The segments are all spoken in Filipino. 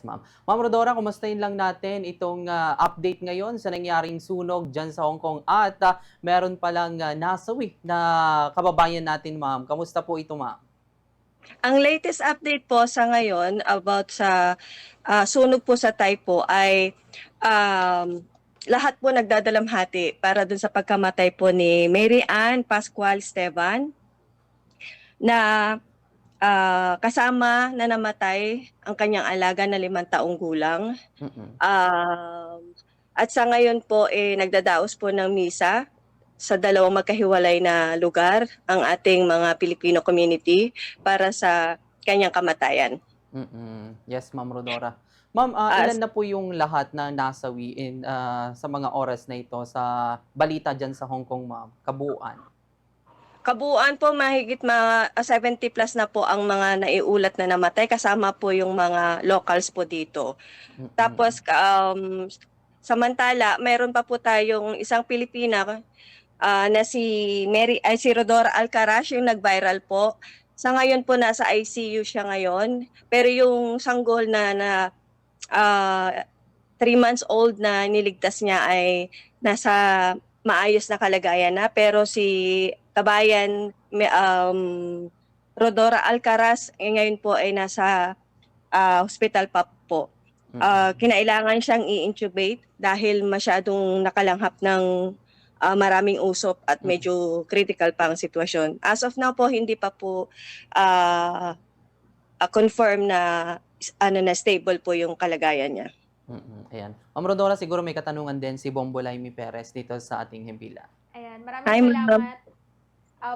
ma'am. Ma'am Rodora, kumustahin lang natin itong update ngayon sa nangyaring sunog dyan sa Hong Kong at meron palang nasawi na kababayan natin, ma'am. Kamusta po ito, ma'am? Ang latest update po sa ngayon about sa sunog po sa Taipo ay lahat po nagdadalamhati para dun sa pagkamatay po ni Mary Ann Pascual Esteban na kasama na namatay ang kanyang alaga na 5 taong gulang. Mm-mm. At sa ngayon po nagdadaos po ng misa sa dalawang magkahiwalay na lugar ang ating mga Filipino community para sa kanyang kamatayan. Mm-mm. Yes, Ma'am Rodora. Ma'am, ilan As na po yung lahat na nasawi sa mga oras na ito sa balita dyan sa Hong Kong, ma'am? Kabuuan. kabuuan po mahigit mga 70 plus na po ang mga naiulat na namatay kasama po yung mga locals po dito. Mm-mm. Tapos samantala mayroon pa po tayong isang Pilipina na si Rodora Alcaraz yung nag-viral po. Sa ngayon po nasa ICU siya ngayon. Pero yung sanggol na 3 months old na niligtas niya ay nasa maayos na kalagayan na. Pero si kabayan Rodora Alcaraz ngayon po ay nasa hospital pa po. Mm-mm. Kinailangan siyang i-intubate dahil masyadong nakalanghap ng maraming usok at Mm-mm. medyo critical pa ang sitwasyon. As of now po, hindi pa po ah, confirm na stable po yung kalagayan niya. Ayan. Ma'am Rodora, siguro may katanungan din si Bombo Laimi Perez dito sa ating himpilan. Ayan, maraming Hi, ma'am. salamat,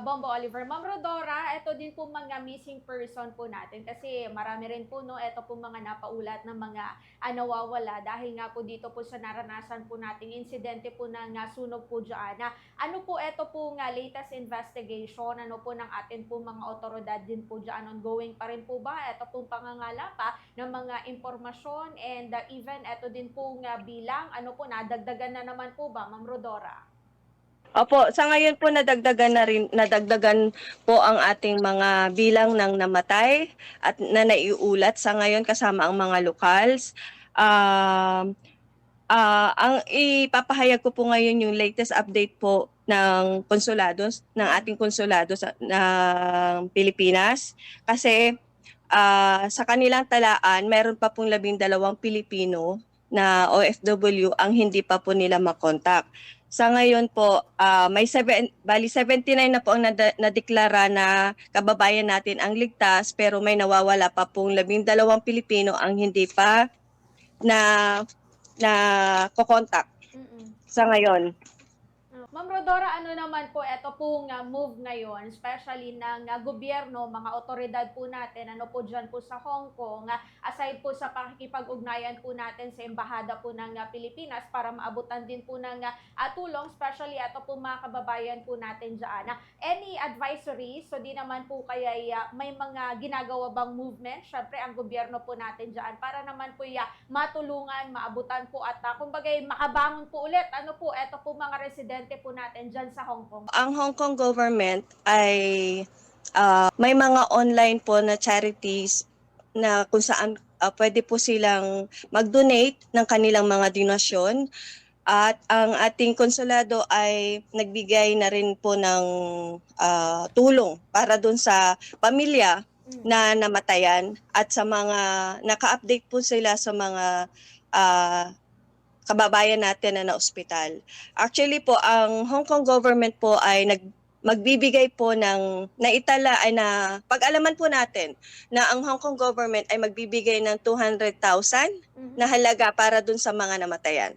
Bombo Oliver. Ma'am Rodora, ito din po mga missing person po natin kasi marami rin po, no, ito po mga napaulat ng mga nawawala dahil nga po dito po sa naranasan po nating insidente po ng sunog po dyan. Ano po ito po nga latest investigation, ano po ng atin po mga otoridad din po dyan, ongoing pa rin po ba? Ito po pangangala pa ng mga impormasyon and even ito din po nga bilang, ano po, nadagdagan na naman po ba, Ma'am Rodora? Opo, sa ngayon po nadagdagan po ang ating mga bilang ng namatay at na naiulat sa ngayon kasama ang mga locals. Ang ipapahayag ko po ngayon yung latest update po ng ng ating konsulado ng Pilipinas kasi sa kanilang talaan meron pa pong 12 Pilipino na OFW ang hindi pa po nila makontak. Sa ngayon po, bali 79 na po ang nadeklara na kababayan natin ang ligtas pero may nawawala pa pong 12 Pilipino ang hindi pa na na kokontak Mm-mm. sa ngayon. Ma'am Rodora, ano naman po ito pong move ngayon, especially ng gobyerno, mga otoridad po natin, ano po dyan po sa Hong Kong, aside po sa pakikipag-ugnayan po natin sa Embahada po ng Pilipinas para maabutan din po ng tulong, especially ito po mga kababayan po natin dyan. Any advisories? So di naman po kaya may mga ginagawa bang movement? Syempre ang gobyerno po natin dyan para naman po matulungan, maabutan po at kumbaga makabangon po ulit. Ano po, ito po mga residente po natin dyan sa Hong Kong. Ang Hong Kong government ay may mga online po na charities na kung saan pwede po silang mag-donate ng kanilang mga donasyon at ang ating konsulado ay nagbigay na rin po ng tulong para dun sa pamilya na namatayan at sa mga naka-update po sila sa mga kababayan natin na na-ospital. Actually po, ang Hong Kong government po ay magbibigay po ng naitala ay na pag-alaman po natin na ang Hong Kong government ay magbibigay ng 200,000 na halaga para dun sa mga namatayan.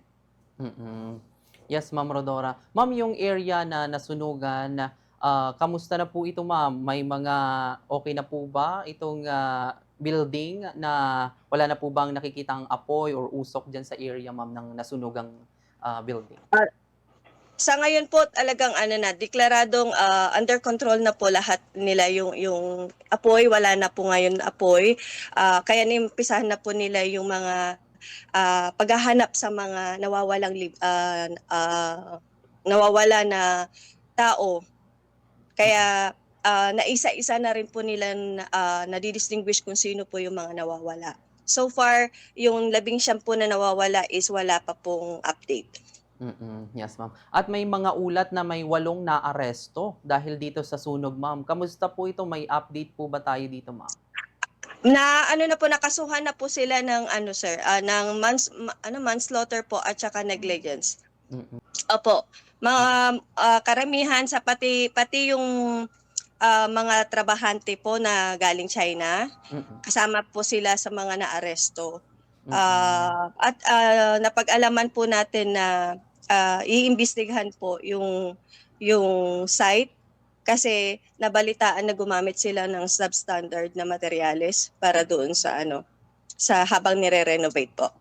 Mm. Yes, Ma'am Rodora. Ma'am, yung area na nasunugan, kamusta na po ito, ma'am? May mga okay na po ba itong building na wala na po bang nakikitang apoy or usok dyan sa area, ma'am, ng nasunugang building? Sa ngayon po talagang deklaradong under control na po lahat nila yung apoy, wala na po ngayon apoy. Kaya nimpisahan na po nila yung mga paghahanap sa mga nawawala na tao. Kaya naisa-isa na rin po nila na distinguish kung sino po yung mga nawawala. so far, yung 19 po na nawawala is wala pa pong update. Yes, ma'am. At may mga ulat na may 8 naaresto dahil dito sa sunog, ma'am. Kamusta po ito? May update po ba tayo dito, ma'am? Na ano na po, nakasuhan na po sila ng ano sir, ng manslaughter po at saka negligence. Mm. Opo. Mga karamihan sa pati yung mga trabahante po na galing China, Mm. kasama po sila sa mga naaresto. Mm. At napag-alaman po natin na iimbestigahan po yung site kasi nabalitaan na gumamit sila ng substandard na materyales para doon sa sa habang nire-renovate po.